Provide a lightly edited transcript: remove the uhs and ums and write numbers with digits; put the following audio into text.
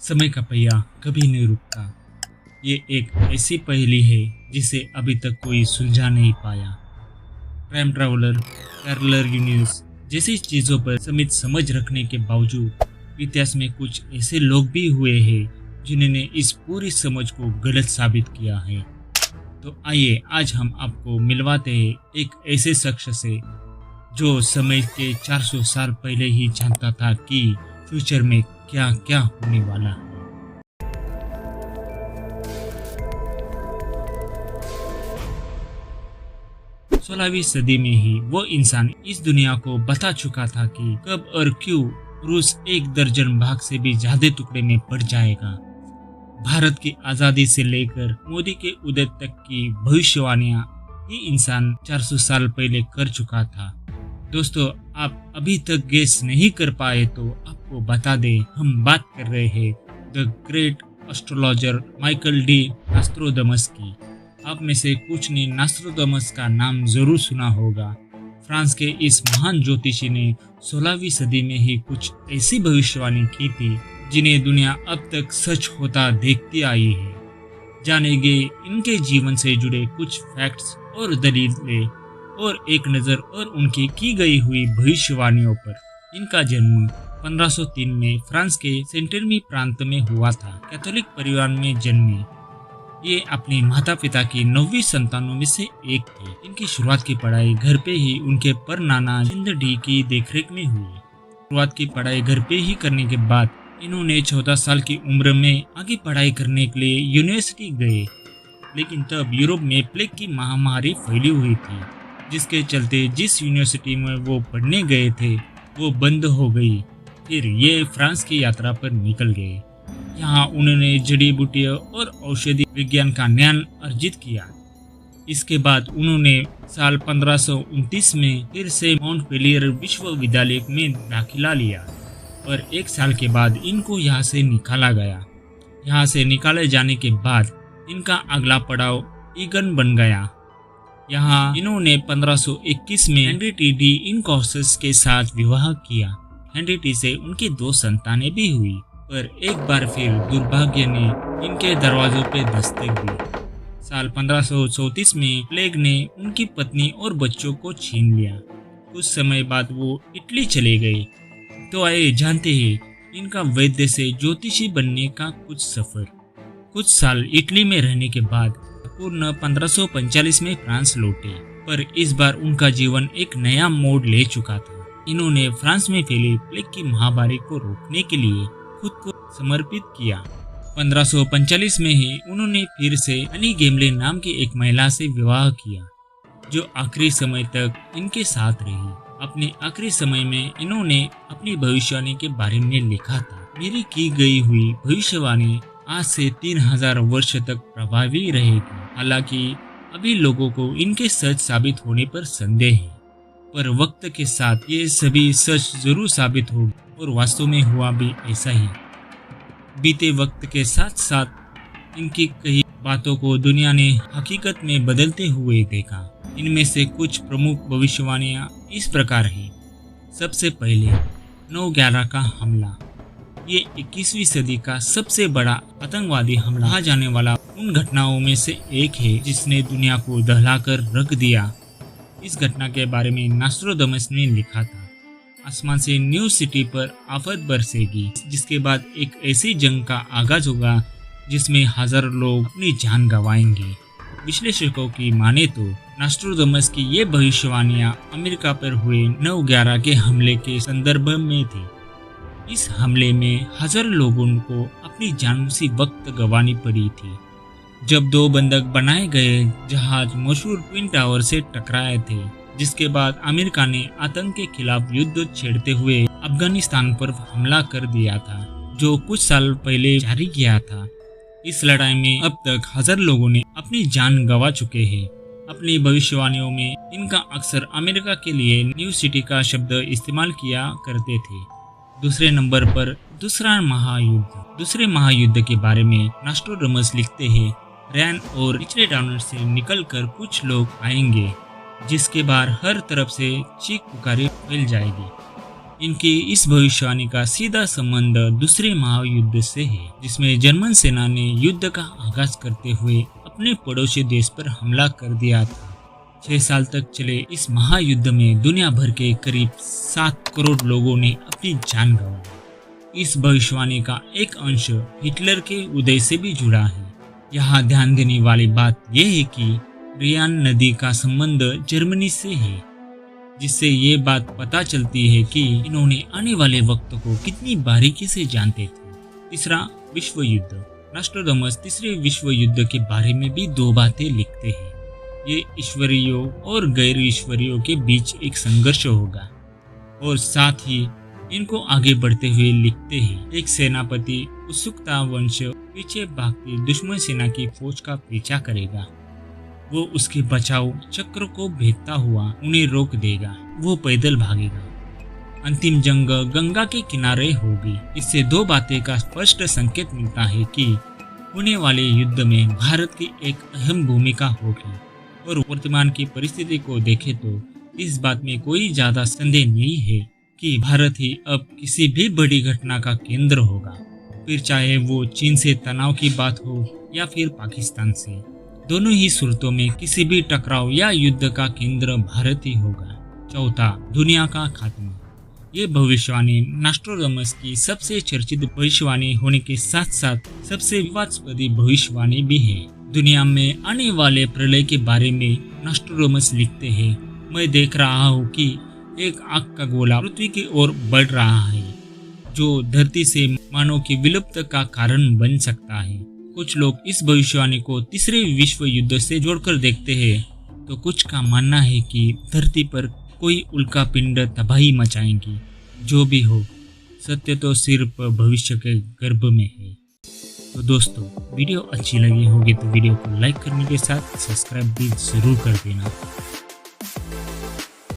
समय का पहिया कभी नहीं रुकता। ये एक ऐसी पहेली है जिसे अभी तक कोई सुलझा नहीं पाया। टाइम ट्रैवलर, पैरेलल यूनिवर्स जैसी चीज़ों पर सीमित समझ रखने के बावजूद इतिहास में कुछ ऐसे लोग भी हुए हैं जिन्होंने इस पूरी समझ को गलत साबित किया है। तो आइए आज हम आपको मिलवाते हैं एक ऐसे शख्स से जो समय के 400 साल पहले ही जानता था कि फ्यूचर में क्या क्या होने वाला है। 16वीं सदी में ही वो इंसान इस दुनिया को बता चुका था कि कब और क्यों रूस 1 दर्जन भाग से भी ज्यादा टुकड़े में पड़ जाएगा। भारत की आजादी से लेकर मोदी के उदय तक की भविष्यवाणियां ये इंसान 400 साल पहले कर चुका था। दोस्तों, आप अभी तक गेस नहीं कर पाए तो आपको बता दें, हम बात कर रहे हैं the great astrologer Michael de Nostradamus की। आप में से कुछ ने नास्ट्रोडमस का नाम जरूर सुना होगा। फ्रांस के इस महान ज्योतिषी ने 16वीं सदी में ही कुछ ऐसी भविष्यवाणी की थी जिन्हें दुनिया अब तक सच होता देखती आई है। जानेंगे इनके जीवन से जुड़े कुछ फैक्ट्स और दलीलें और एक नज़र और उनकी की गई हुई भविष्यवाणियों पर। इनका जन्म 1503 में फ्रांस के सेंटरमी प्रांत में हुआ था। कैथोलिक परिवार में जन्मे ये अपने माता पिता की 9वीं संतानों में से एक थे। इनकी शुरुआत की पढ़ाई घर पे ही उनके पर नाना जिंदडी की देखरेख में हुई। शुरुआत की पढ़ाई घर पे ही करने के बाद इन्होंने 14 साल की उम्र में आगे पढ़ाई करने के लिए यूनिवर्सिटी गए, लेकिन तब यूरोप में प्लेग की महामारी फैली हुई थी, जिसके चलते जिस यूनिवर्सिटी में वो पढ़ने गए थे वो बंद हो गई। फिर ये फ्रांस की यात्रा पर निकल गए। यहाँ उन्होंने जड़ी बूटियों और औषधि विज्ञान का ज्ञान अर्जित किया। इसके बाद उन्होंने साल 1529 में फिर से मॉन्टपेलियर विश्वविद्यालय में दाखिला लिया और 1 साल के बाद इनको यहाँ से निकाला गया। यहाँ से निकाले जाने के बाद इनका अगला पड़ाव ईगन बन गया। यहाँ इन्होंने 1521 में हेनरी टी इनकॉर्सस के साथ विवाह किया। हेनरी टी से उनकी 2 संतानें भी हुई, पर एक बार फिर दुर्भाग्य ने इनके दरवाजों पे दस्तक दी। साल 1534 में प्लेग ने उनकी पत्नी और बच्चों को छीन लिया। कुछ समय बाद वो इटली चले गए। तो आइए जानते हैं इनका वैद्य से ज्योतिषी बनने का कुछ सफर। कुछ साल इटली में रहने के बाद पूर्ण 1545 में फ्रांस लौटे, पर इस बार उनका जीवन एक नया मोड़ ले चुका था। इन्होंने फ्रांस में फैली प्लेग की महामारी को रोकने के लिए खुद को समर्पित किया। 1545 में ही उन्होंने फिर से एनी गेमले नाम की एक महिला से विवाह किया, जो आखिरी समय तक इनके साथ रही। अपने आखिरी समय में इन्होंने अपनी भविष्यवाणी के बारे में लिखा था, मेरी की गई हुई भविष्यवाणी आज से 3000 वर्ष तक प्रभावी रहेगी। हालांकि अभी लोगों को इनके सच साबित होने पर संदेह है, पर वक्त के साथ ये सभी सच जरूर साबित होगी और वास्तव में हुआ भी ऐसा ही। बीते वक्त के साथ साथ इनकी कई बातों को दुनिया ने हकीकत में बदलते हुए देखा। इनमें से कुछ प्रमुख भविष्यवाणियां इस प्रकार हैं। सबसे पहले 9/11 का हमला। ये 21वीं सदी का सबसे बड़ा आतंकवादी हमला कहा जाने वाला उन घटनाओं में से एक है जिसने दुनिया को दहलाकर रख दिया। इस घटना के बारे में नास्ट्रोडमस ने लिखा था, आसमान से न्यू सिटी पर आफत बरसेगी, जिसके बाद एक ऐसी जंग का आगाज होगा जिसमें हजारों लोग अपनी जान गंवाएंगे। विश्लेषकों की माने तो नास्ट्रोडमस की ये भविष्यवाणियां अमेरिका पर हुए 9/11 के हमले के संदर्भ में थी। इस हमले में हजारों लोगों को अपनी जान उसी वक्त गंवानी पड़ी थी जब 2 बंधक बनाए गए जहाज मशहूर ट्विन टावर से टकराए थे, जिसके बाद अमेरिका ने आतंक के खिलाफ युद्ध छेड़ते हुए अफगानिस्तान पर हमला कर दिया था, जो कुछ साल पहले जारी किया था। इस लड़ाई में अब तक 1000 लोगों ने अपनी जान गंवा चुके हैं। अपनी भविष्यवाणियों में इनका अक्सर अमेरिका के लिए न्यू सिटी का शब्द इस्तेमाल किया करते थे। दूसरे नंबर पर दूसरा महायुद्ध। दूसरे महायुद्ध के बारे में नास्ट्रोडमस लिखते हैं, रैन और पिछले डाउनर से निकलकर कुछ लोग आएंगे जिसके बाहर हर तरफ से चीख पुकारी फैल जाएगी। इनकी इस भविष्यवाणी का सीधा संबंध दूसरे महायुद्ध से है, जिसमें जर्मन सेना ने युद्ध का आगाज करते हुए अपने पड़ोसी देश पर हमला कर दिया था। 6 साल तक चले इस महायुद्ध में दुनिया भर के करीब 7 करोड़ लोगों ने अपनी जान गंवाई। इस भविष्यवाणी का एक अंश हिटलर के उदय से भी जुड़ा है। यहाँ ध्यान देने वाली बात यह है कि रियान नदी का संबंध जर्मनी से है, जिससे ये बात पता चलती है कि इन्होंने आने वाले वक्त को कितनी बारीकी से जानते थे। तीसरा विश्व युद्ध। नॉस्ट्राडामस तीसरे विश्व युद्ध के बारे में भी 2 बातें लिखते हैं। ये ईश्वरियों और गैर ईश्वरियों के बीच एक संघर्ष होगा, और साथ ही इनको आगे बढ़ते हुए लिखते हैं। एक सेनापति उत्सुकतावश पीछे भागती दुश्मन सेना की फौज का पीछा करेगा। वो उसके बचाव चक्र को भेदता हुआ उन्हें रोक देगा। वो पैदल भागेगा। अंतिम जंग गंगा के किनारे होगी। इससे 2 बातें का स्पष्ट संकेत मिलता है कि होने वाले युद्ध में भारत की एक अहम भूमिका होगी, और वर्तमान की परिस्थिति को देखें तो इस बात में कोई ज्यादा संदेह नहीं है कि भारत ही अब किसी भी बड़ी घटना का केंद्र होगा, फिर चाहे वो चीन से तनाव की बात हो या फिर पाकिस्तान से। दोनों ही सूरतों में किसी भी टकराव या युद्ध का केंद्र भारत ही होगा। चौथा, दुनिया का खात्मा। ये भविष्यवाणी नॉस्ट्राडामस की सबसे चर्चित भविष्यवाणी होने के साथ साथ सबसे विवादास्पद भविष्यवाणी भी है। दुनिया में आने वाले प्रलय के बारे में नॉस्ट्राडामस लिखते हैं, मैं देख रहा हूँ कि एक आग का गोला पृथ्वी की ओर बढ़ रहा है, जो धरती से मानव की विलुप्त का कारण बन सकता है। कुछ लोग इस भविष्यवाणी को तीसरे विश्व युद्ध से जोड़कर देखते हैं, तो कुछ का मानना है कि धरती पर कोई उल्का पिंड तबाही मचाएंगी। जो भी हो, सत्य तो सिर्फ भविष्य के गर्भ में है। तो दोस्तों, वीडियो अच्छी लगी होगी तो वीडियो को लाइक करने के साथ सब्सक्राइब भी जरूर कर देना।